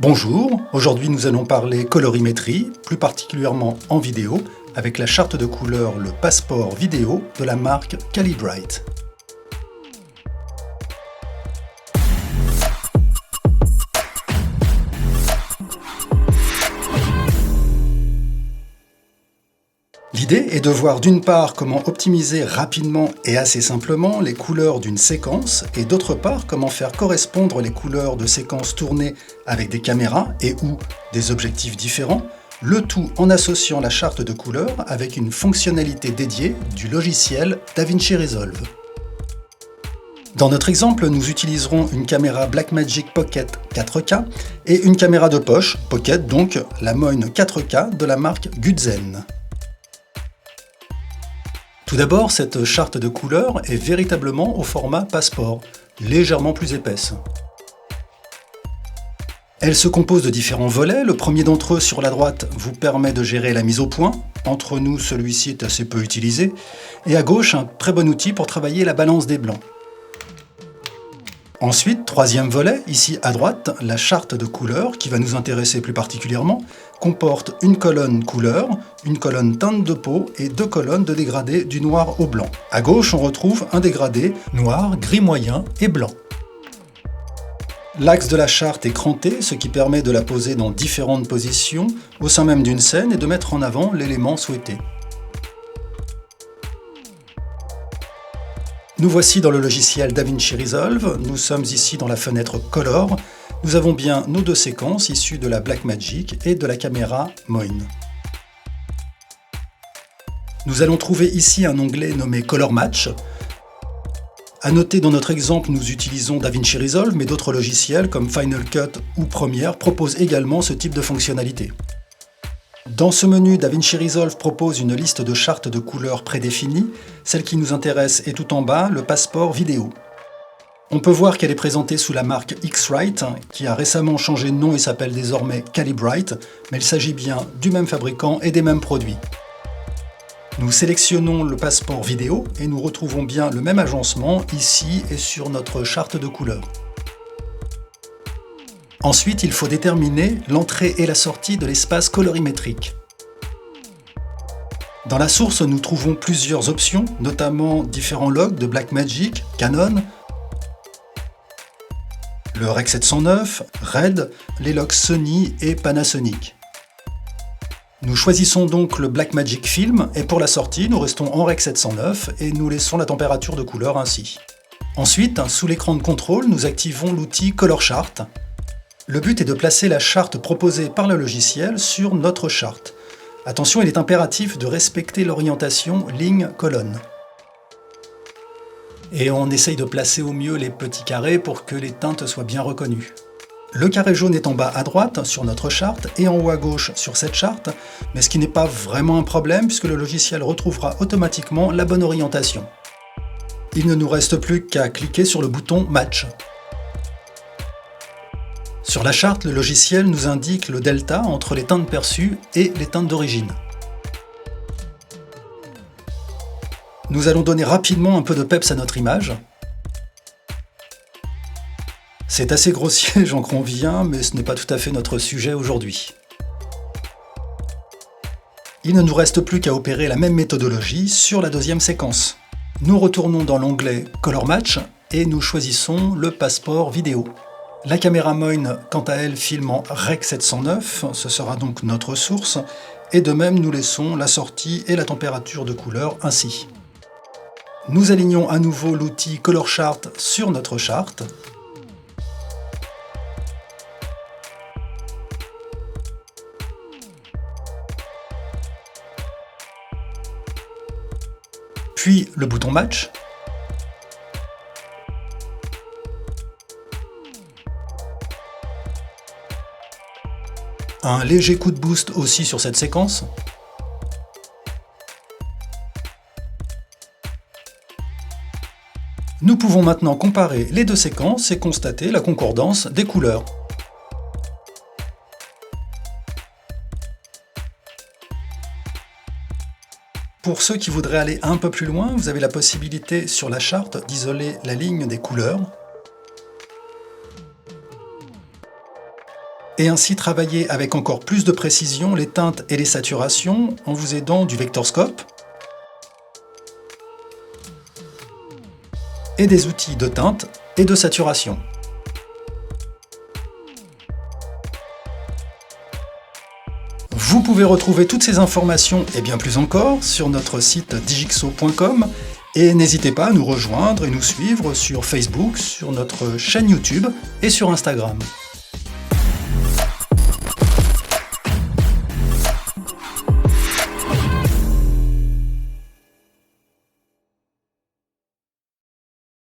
Bonjour, aujourd'hui nous allons parler colorimétrie, plus particulièrement en vidéo, avec la charte de couleurs Le Passeport Vidéo de la marque Calibrite. L'idée est de voir d'une part comment optimiser rapidement et assez simplement les couleurs d'une séquence et d'autre part comment faire correspondre les couleurs de séquences tournées avec des caméras et ou des objectifs différents, le tout en associant la charte de couleurs avec une fonctionnalité dédiée du logiciel DaVinci Resolve. Dans notre exemple, nous utiliserons une caméra Blackmagic Pocket 4K et une caméra de poche, Pocket donc, la Moin 4K de la marque Gudzen. Tout d'abord, cette charte de couleurs est véritablement au format passeport, légèrement plus épaisse. Elle se compose de différents volets. Le premier d'entre eux, sur la droite, vous permet de gérer la mise au point. Entre nous, celui-ci est assez peu utilisé. Et à gauche, un très bon outil pour travailler la balance des blancs. Ensuite, troisième volet, ici à droite, la charte de couleurs, qui va nous intéresser plus particulièrement, comporte une colonne couleur, une colonne teinte de peau et deux colonnes de dégradé du noir au blanc. À gauche, on retrouve un dégradé noir, gris moyen et blanc. L'axe de la charte est cranté, ce qui permet de la poser dans différentes positions au sein même d'une scène et de mettre en avant l'élément souhaité. Nous voici dans le logiciel DaVinci Resolve, nous sommes ici dans la fenêtre Color. Nous avons bien nos deux séquences issues de la Blackmagic et de la caméra Moin. Nous allons trouver ici un onglet nommé Color Match. À noter, dans notre exemple, nous utilisons DaVinci Resolve, mais d'autres logiciels comme Final Cut ou Premiere proposent également ce type de fonctionnalité. Dans ce menu, DaVinci Resolve propose une liste de chartes de couleurs prédéfinies. Celle qui nous intéresse est tout en bas, le passeport vidéo. On peut voir qu'elle est présentée sous la marque X-Rite, qui a récemment changé de nom et s'appelle désormais Calibrite, mais il s'agit bien du même fabricant et des mêmes produits. Nous sélectionnons le passeport vidéo et nous retrouvons bien le même agencement ici et sur notre charte de couleurs. Ensuite, il faut déterminer l'entrée et la sortie de l'espace colorimétrique. Dans la source, nous trouvons plusieurs options, notamment différents logs de Blackmagic, Canon, le Rec 709, Red, les logs Sony et Panasonic. Nous choisissons donc le Blackmagic Film et pour la sortie, nous restons en Rec 709 et nous laissons la température de couleur ainsi. Ensuite, sous l'écran de contrôle, nous activons l'outil Color Chart. Le but est de placer la charte proposée par le logiciel sur notre charte. Attention, il est impératif de respecter l'orientation ligne-colonne. Et on essaye de placer au mieux les petits carrés pour que les teintes soient bien reconnues. Le carré jaune est en bas à droite sur notre charte et en haut à gauche sur cette charte, mais ce qui n'est pas vraiment un problème puisque le logiciel retrouvera automatiquement la bonne orientation. Il ne nous reste plus qu'à cliquer sur le bouton Match. Sur la charte, le logiciel nous indique le delta entre les teintes perçues et les teintes d'origine. Nous allons donner rapidement un peu de peps à notre image. C'est assez grossier, j'en conviens, mais ce n'est pas tout à fait notre sujet aujourd'hui. Il ne nous reste plus qu'à opérer la même méthodologie sur la deuxième séquence. Nous retournons dans l'onglet Color Match et nous choisissons le passeport vidéo. La caméra Moin, quant à elle, filme en Rec 709, ce sera donc notre source, et de même nous laissons la sortie et la température de couleur ainsi. Nous alignons à nouveau l'outil Color Chart sur notre charte. Puis le bouton Match. Un léger coup de boost aussi sur cette séquence. Nous pouvons maintenant comparer les deux séquences et constater la concordance des couleurs. Pour ceux qui voudraient aller un peu plus loin, vous avez la possibilité sur la charte d'isoler la ligne des couleurs. et ainsi travailler avec encore plus de précision les teintes et les saturations en vous aidant du Vectorscope et des outils de teinte et de saturation. Vous pouvez retrouver toutes ces informations et bien plus encore sur notre site digixo.com et n'hésitez pas à nous rejoindre et nous suivre sur Facebook, sur notre chaîne YouTube et sur Instagram.